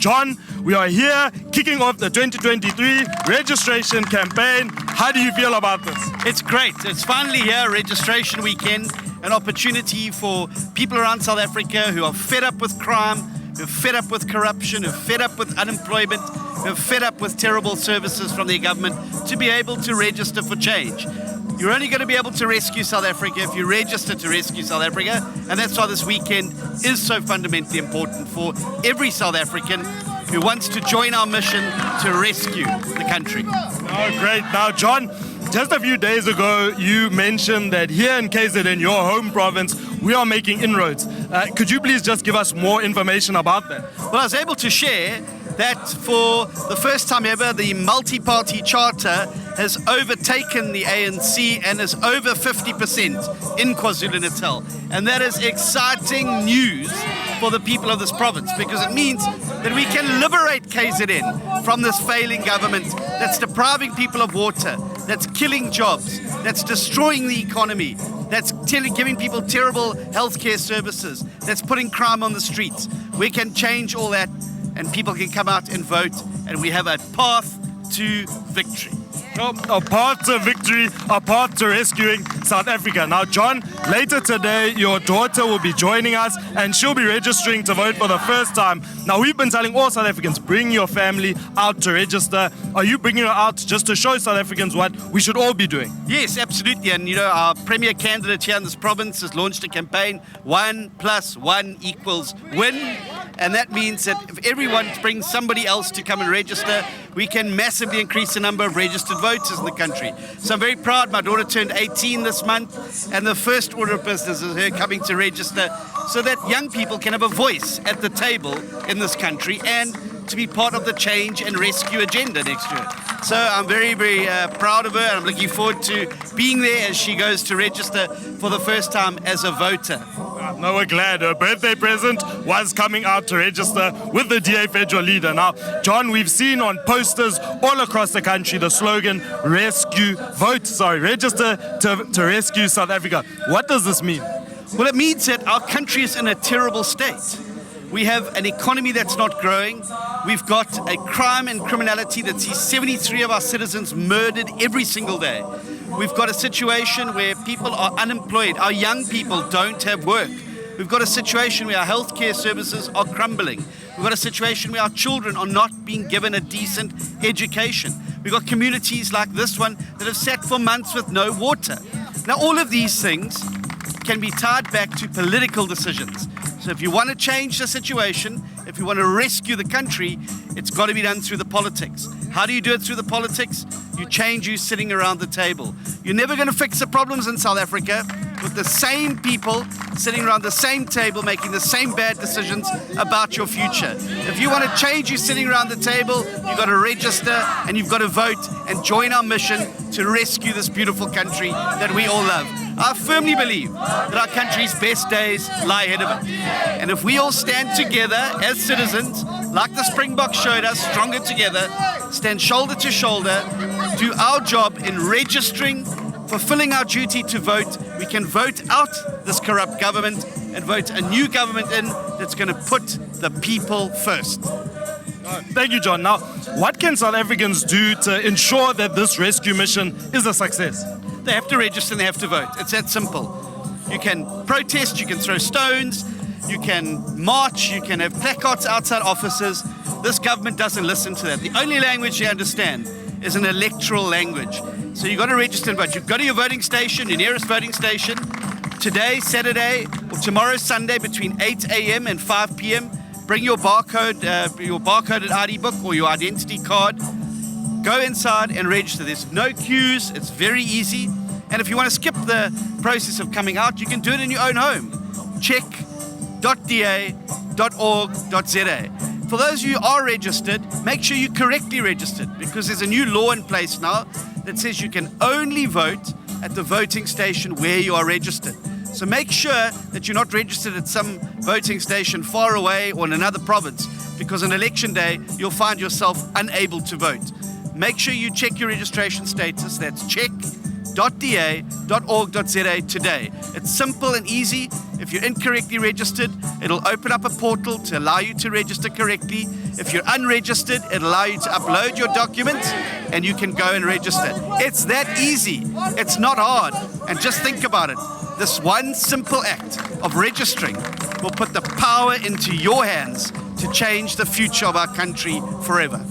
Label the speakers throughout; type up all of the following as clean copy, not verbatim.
Speaker 1: John, we are here kicking off the 2023 registration campaign. How do you feel about this?
Speaker 2: It's great. It's finally here, registration weekend, an opportunity for people around South Africa who are fed up with crime, who are fed up with corruption, who are fed up with unemployment, who are fed up with terrible services from their government, to be able to register for change. You're only going to be able to rescue South Africa if you register to rescue South Africa, and that's why this weekend is so fundamentally important for every South African who wants to join our mission to rescue the country.
Speaker 1: Oh, great. Now, John, just a few days ago, you mentioned that here in KZN, your home province, we are making inroads. Could you please just give us more information about that?
Speaker 2: Well, I was able to share that for the first time ever, the multi-party charter has overtaken the ANC and is over 50% in KwaZulu-Natal. And that is exciting news for the people of this province, because it means that we can liberate KZN from this failing government that's depriving people of water, that's killing jobs, that's destroying the economy, that's giving people terrible healthcare services, that's putting crime on the streets. We can change all that, and people can come out and vote, and we have a path to victory.
Speaker 1: A path to victory, a path to rescuing South Africa. Now, John, later today, your daughter will be joining us and she'll be registering to vote for the first time. Now, we've been telling all South Africans, bring your family out to register. Are you bringing her out just to show South Africans what we should all be doing?
Speaker 2: Yes, absolutely. And, our premier candidate here in this province has launched a campaign, 1 + 1 = win. And that means that if everyone brings somebody else to come and register, we can massively increase the number of registered voters in the country. So I'm very proud. My daughter turned 18 this month, and the first order of business is her coming to register so that young people can have a voice at the table in this country and to be part of the change and rescue agenda next year. So I'm very, very proud of her, and I'm looking forward to being there as she goes to register for the first time as a voter.
Speaker 1: No, we're glad. Her birthday present was coming out to register with the DA federal leader. Now, John, we've seen on posters all across the country the slogan, register to rescue South Africa. What does this mean?
Speaker 2: Well, it means that our country is in a terrible state. We have an economy that's not growing. We've got a crime and criminality that sees 73 of our citizens murdered every single day. We've got a situation where people are unemployed. Our young people don't have work. We've got a situation where our healthcare services are crumbling. We've got a situation where our children are not being given a decent education. We've got communities like this one that have sat for months with no water. Now, all of these things can be tied back to political decisions. So if you want to change the situation, if you want to rescue the country, it's got to be done through the politics. How do you do it through the politics? You change who's sitting around the table. You're never going to fix the problems in South Africa with the same people sitting around the same table making the same bad decisions about your future. If you want to change who's sitting around the table, you've got to register and you've got to vote and join our mission to rescue this beautiful country that we all love. I firmly believe that our country's best days lie ahead of it. And if we all stand together as citizens, like the Springboks showed us, stronger together, stand shoulder to shoulder, do our job in registering, fulfilling our duty to vote, we can vote out this corrupt government and vote a new government in that's going to put the people first.
Speaker 1: Thank you, John. Now, what can South Africans do to ensure that this rescue mission is a success?
Speaker 2: They have to register and they have to vote. It's that simple. You can protest, you can throw stones, you can march, you can have placards outside offices. This government doesn't listen to that. The only language they understand is an electoral language. So you've got to register and vote. You go to your voting station, your nearest voting station, today, Saturday, or tomorrow, Sunday, between 8 a.m. and 5 p.m. Bring your barcoded ID book or your identity card. Go inside and register. There's no queues. It's very easy. And if you want to skip the process of coming out, you can do it in your own home. Check.da.org.za. For those of you who are registered, make sure you correctly registered, because there's a new law in place now that says you can only vote at the voting station where you are registered. So make sure that you're not registered at some voting station far away or in another province, because on election day, you'll find yourself unable to vote. Make sure you check your registration status. That's check.da.org.za today. It's simple and easy. If If you're incorrectly registered, it'll open up a portal to allow you to register correctly. If you're unregistered, it'll allow you to upload your documents and you can go and register. It's that easy. It's not hard. And just think about it. This one simple act of registering will put the power into your hands to change the future of our country forever.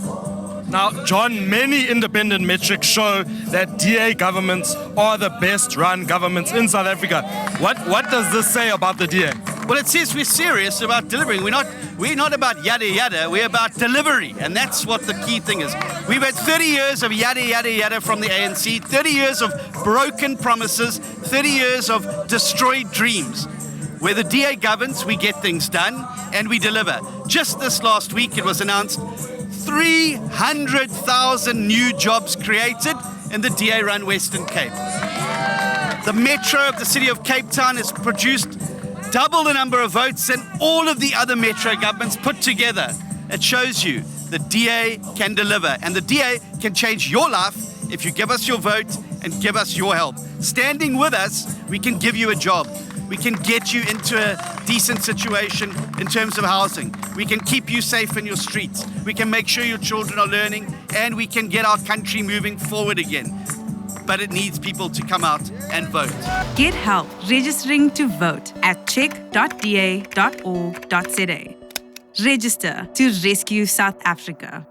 Speaker 1: Now, John, many independent metrics show that DA governments are the best run governments in South Africa. What does this say about the DA?
Speaker 2: Well, it says we're serious about delivering. We're not about yada yada, we're about delivery. And that's what the key thing is. We've had 30 years of yada yada yada from the ANC, 30 years of broken promises, 30 years of destroyed dreams. Where the DA governs, we get things done and we deliver. Just this last week, it was announced 300,000 new jobs created in the DA-run Western Cape. The Metro of the city of Cape Town has produced double the number of votes than all of the other Metro governments put together. It shows you the DA can deliver, and the DA can change your life if you give us your vote and give us your help. Standing with us, we can give you a job. We can get you into a decent situation in terms of housing. We can keep you safe in your streets. We can make sure your children are learning, and we can get our country moving forward again. But it needs people to come out and vote.
Speaker 3: Get help registering to vote at check.da.org.za. Register to rescue South Africa.